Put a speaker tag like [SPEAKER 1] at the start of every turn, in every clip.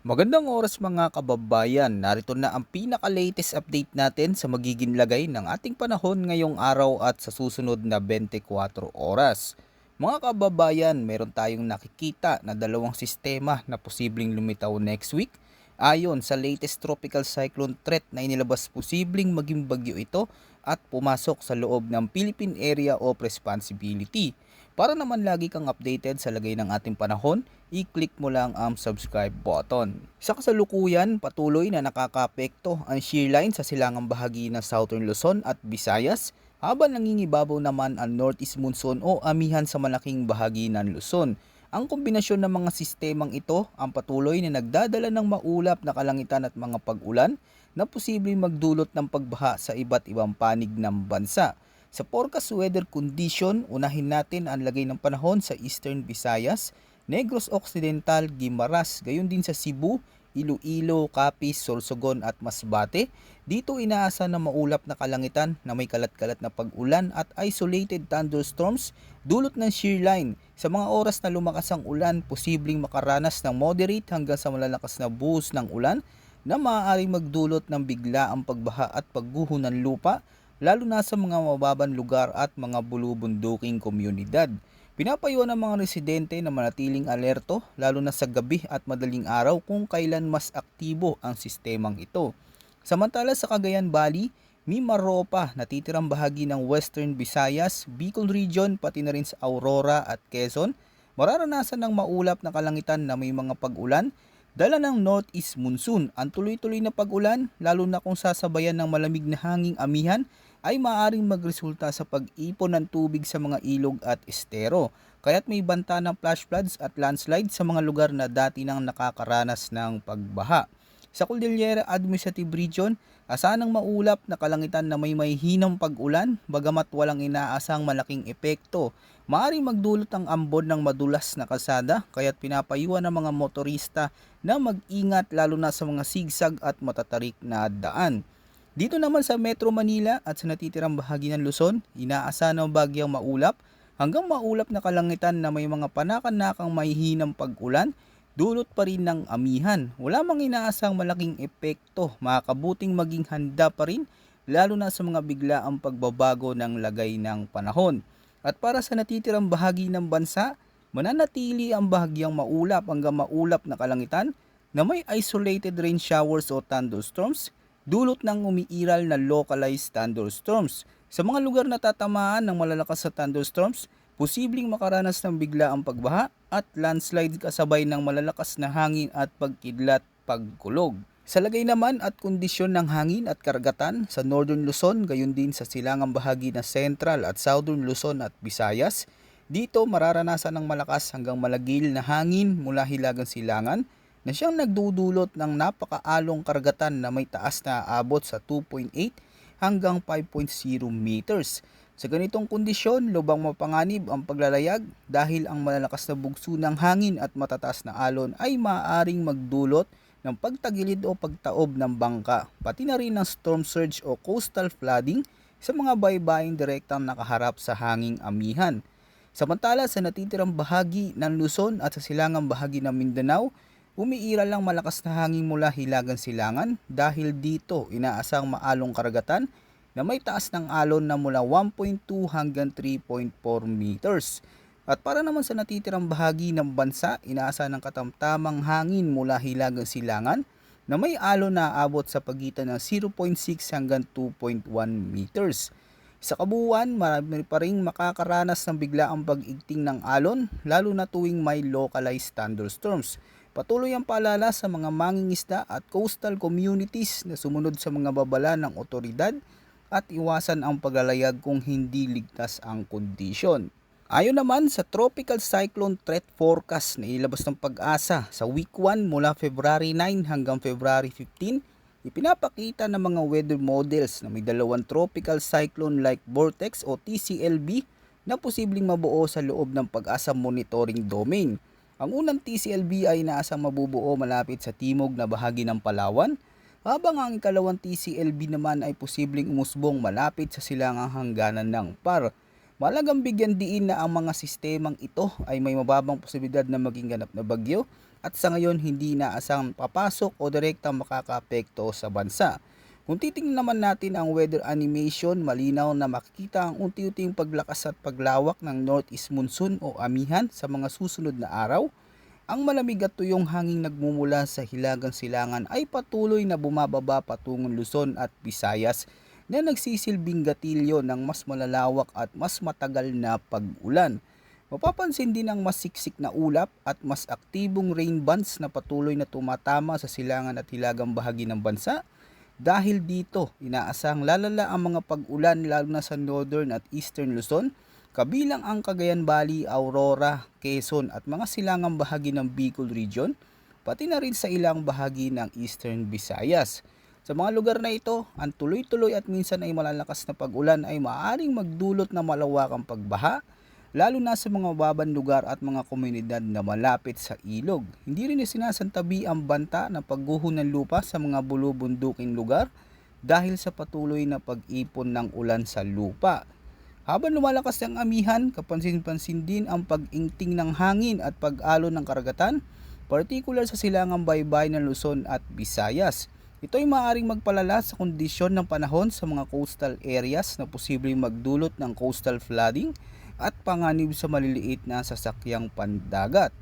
[SPEAKER 1] Magandang oras mga kababayan, narito na ang pinaka-latest update natin sa magiging lagay ng ating panahon ngayong araw at sa susunod na 24 oras. Mga kababayan, meron tayong nakikita na dalawang sistema na posibleng lumitaw next week. Ayon sa latest tropical cyclone threat na inilabas, posibleng maging bagyo ito at pumasok sa loob ng Philippine Area of Responsibility. Para naman lagi kang updated sa lagay ng ating panahon, i-click mo lang ang subscribe button. Sa kasalukuyan, patuloy na nakakaapekto ang shear line sa silangang bahagi ng Southern Luzon at Visayas, habang nangingibabaw naman ang northeast monsoon o amihan sa malaking bahagi ng Luzon. Ang kombinasyon ng mga sistemang ito ang patuloy na nagdadala ng maulap na kalangitan at mga pag-ulan na posibleng magdulot ng pagbaha sa iba't ibang panig ng bansa. Sa forecast weather condition, unahin natin ang lagay ng panahon sa Eastern Visayas, Negros Occidental, Guimaras, gayon din sa Cebu, Iloilo, Capiz, Sorsogon at Masbate. Dito inaasa na maulap na kalangitan na may kalat-kalat na pag-ulan at isolated thunderstorms dulot ng shear line. Sa mga oras na lumakas ang ulan, posibleng makaranas ng moderate hanggang sa malalakas na buhos ng ulan na maaaring magdulot ng biglaang pagbaha at pagguho ng lupa, lalo na sa mga mababang lugar at mga bulubunduking komunidad. Pinapayuhan ng mga residente na manatiling alerto lalo na sa gabi at madaling araw kung kailan mas aktibo ang sistemang ito. Samantala sa Cagayan Valley, Mimaropa, natitirang bahagi ng Western Visayas, Bicol Region pati na rin sa Aurora at Quezon, mararanasan ng maulap na kalangitan na may mga pag-ulan dala ng northeast monsoon. Ang tuloy-tuloy na pag-ulan, lalo na kung sasabayan ng malamig na hanging amihan, ay maaaring magresulta sa pag-ipon ng tubig sa mga ilog at estero. Kaya't may banta ng flash floods at landslide sa mga lugar na dati nang nakakaranas ng pagbaha. Sa Cordillera Administrative Region, asahan ng maulap na kalangitan na may hinang pag-ulan, bagamat walang inaasang malaking epekto. Maaaring magdulot ang ambon ng madulas na kalsada, kaya't pinapayuhan ng mga motorista na mag-ingat lalo na sa mga sigsag at matatarik na daan. Dito naman sa Metro Manila at sa natitirang bahagi ng Luzon, inaasahan ng bagyang maulap hanggang maulap na kalangitan na may mga panakanakang mahihinang pag-ulan, dulot pa rin ng amihan. Wala mang inaasang malaking epekto, makakabuting maging handa pa rin lalo na sa mga biglaang pagbabago ng lagay ng panahon. At para sa natitirang bahagi ng bansa, mananatili ang bahagyang maulap hanggang maulap na kalangitan na may isolated rain showers o thunderstorms, dulot ng umiiral na localized thunderstorms. Sa mga lugar na tatamaan ng malalakas na thunderstorms, posibleng makaranas ng biglaang pagbaha at landslide kasabay ng malalakas na hangin at pagkidlat pagkulog. Sa lagay naman at kondisyon ng hangin at karagatan sa Northern Luzon, gayon din sa silangang bahagi ng Central at Southern Luzon at Visayas, dito mararanasan ng malakas hanggang malagil na hangin mula hilagang silangan na siyang nagdudulot ng napakaalong karagatan na may taas na aabot sa 2.8 hanggang 5.0 meters. Sa ganitong kondisyon, lubang mapanganib ang paglalayag dahil ang malalakas na bugso ng hangin at matataas na alon ay maaaring magdulot ng pagtagilid o pagtaob ng bangka, pati na rin ng storm surge o coastal flooding sa mga baybaying direktang nakaharap sa hanging amihan. Samantala sa natitirang bahagi ng Luzon at sa silangang bahagi ng Mindanao, umiiral lang malakas na hangin mula hilagang silangan dahil dito inaasang maalong karagatan na may taas ng alon na mula 1.2 hanggang 3.4 meters. At para naman sa natitirang bahagi ng bansa, inaasahan ng katamtamang hangin mula hilagang silangan na may alon na aabot sa pagitan ng 0.6 hanggang 2.1 meters. Sa kabuuan, marami pa ring makakaranas ng biglaang pag-igting ng alon, lalo na tuwing may localized thunderstorms. Patuloy ang paalala sa mga mangingisda at coastal communities na sumunod sa mga babala ng otoridad at iwasan ang paglalayag kung hindi ligtas ang kondisyon. Ayon naman sa Tropical Cyclone Threat Forecast na ilabas ng Pag-asa sa week 1 mula February 9 hanggang February 15, ipinapakita ng mga weather models na may dalawang tropical cyclone like vortex o TCLB na posibleng mabuo sa loob ng Pag-asa monitoring domain. Ang unang TCLB ay inaasang mabubuo malapit sa timog na bahagi ng Palawan, habang ang ikalawang TCLB naman ay posibleng umusbong malapit sa silangang hangganan ng PAR. Mahalagang bigyan diin na ang mga sistemang ito ay may mababang posibilidad na maging ganap na bagyo at sa ngayon hindi inaasang papasok o direktang makakaapekto sa bansa. Kung titingnan naman natin ang weather animation, malinaw na makikita ang unti-unting paglakas at paglawak ng northeast monsoon o amihan sa mga susunod na araw. Ang malamig at tuyong hangin nagmumula sa hilagang silangan ay patuloy na bumababa patungong Luzon at Visayas na nagsisilbing gatilyo ng mas malalawak at mas matagal na pag-ulan. Mapapansin din ang mas siksik na ulap at mas aktibong rain bands na patuloy na tumatama sa silangan at hilagang bahagi ng bansa. Dahil dito, inaasang lalala ang mga pag-ulan lalo na sa northern at eastern Luzon, kabilang ang Cagayan Valley, Aurora, Quezon at mga silangang bahagi ng Bicol Region, pati na rin sa ilang bahagi ng Eastern Visayas. Sa mga lugar na ito, ang tuloy-tuloy at minsan ay malalakas na pag-ulan ay maaaring magdulot ng malawakang pagbaha, lalo na sa mga mababang lugar at mga komunidad na malapit sa ilog. Hindi rin sinasantabi ang banta ng pagguho ng lupa sa mga bulubunduking lugar dahil sa patuloy na pag-ipon ng ulan sa lupa. Habang lumalakas ang amihan, kapansin-pansin din ang pag-ingting ng hangin at pag-alon ng karagatan, partikular sa silangang baybay ng Luzon at Visayas. Ito ay maaaring magpalala sa kondisyon ng panahon sa mga coastal areas na posibleng magdulot ng coastal flooding at panganib sa maliliit na sasakyang pandagat.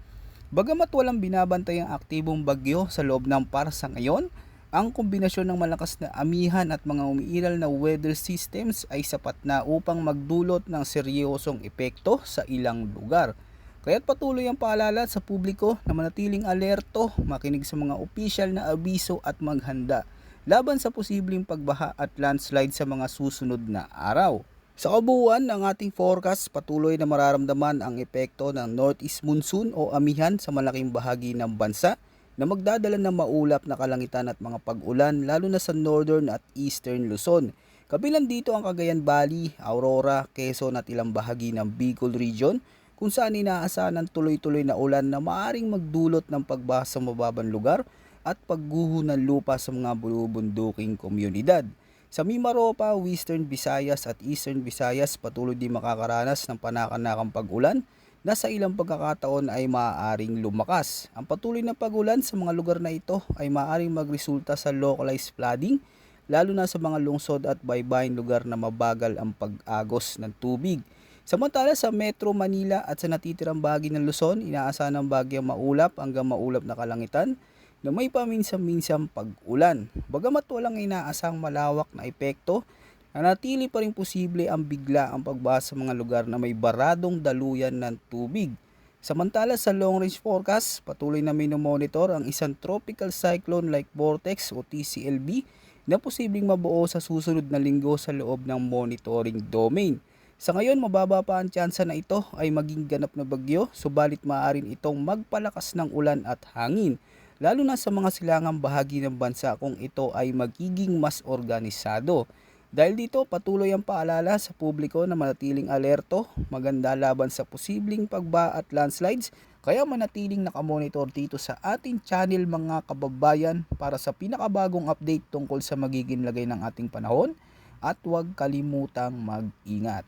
[SPEAKER 1] Bagamat walang binabantay ang aktibong bagyo sa loob ng parsa ngayon, ang kombinasyon ng malakas na amihan at mga umiiral na weather systems ay sapat na upang magdulot ng seryosong epekto sa ilang lugar. Kaya't patuloy ang paalala sa publiko na manatiling alerto, makinig sa mga opisyal na abiso at maghanda laban sa posibleng pagbaha at landslide sa mga susunod na araw. Sa kabuuan ng ating forecast, patuloy na mararamdaman ang epekto ng northeast monsoon o amihan sa malaking bahagi ng bansa na magdadala ng maulap na kalangitan at mga pag-ulan lalo na sa northern at eastern Luzon. Kabilang dito ang Cagayan Valley, Aurora, Quezon at ilang bahagi ng Bicol Region kung saan inaasahan ng tuloy-tuloy na ulan na maaaring magdulot ng pagbaha sa mababang lugar at pagguho ng lupa sa mga bulubunduking komunidad. Sa Mimaropa, Western Visayas at Eastern Visayas patuloy din makakaranas ng panakanakang pag-ulan na sa ilang pagkakataon ay maaaring lumakas. Ang patuloy na pag-ulan sa mga lugar na ito ay maaaring magresulta sa localized flooding, lalo na sa mga lungsod at baybayin lugar na mabagal ang pag-agos ng tubig. Samantala sa Metro Manila at sa natitirang bahagi ng Luzon, inaasahan ng bagyang maulap hanggang maulap na kalangitan na may paminsan-minsang pag-ulan. Bagamat walang inaasang malawak na epekto, nanatili pa rin posible ang bigla ang pagbaha sa mga lugar na may baradong daluyan ng tubig. Samantala sa long range forecast, patuloy na minomonitor ang isang tropical cyclone like vortex o TCLB na posibleng mabuo sa susunod na linggo sa loob ng monitoring domain. Sa ngayon, mababa pa ang tsansa na ito ay maging ganap na bagyo, subalit maaaring itong magpalakas ng ulan at hangin, lalo na sa mga silangang bahagi ng bansa kung ito ay magiging mas organisado. Dahil dito, patuloy ang paalala sa publiko na manatiling alerto, maganda laban sa posibleng pagbaha at landslides, kaya manatiling nakamonitor dito sa ating channel mga kababayan para sa pinakabagong update tungkol sa magiging lagay ng ating panahon at huwag kalimutang mag-ingat.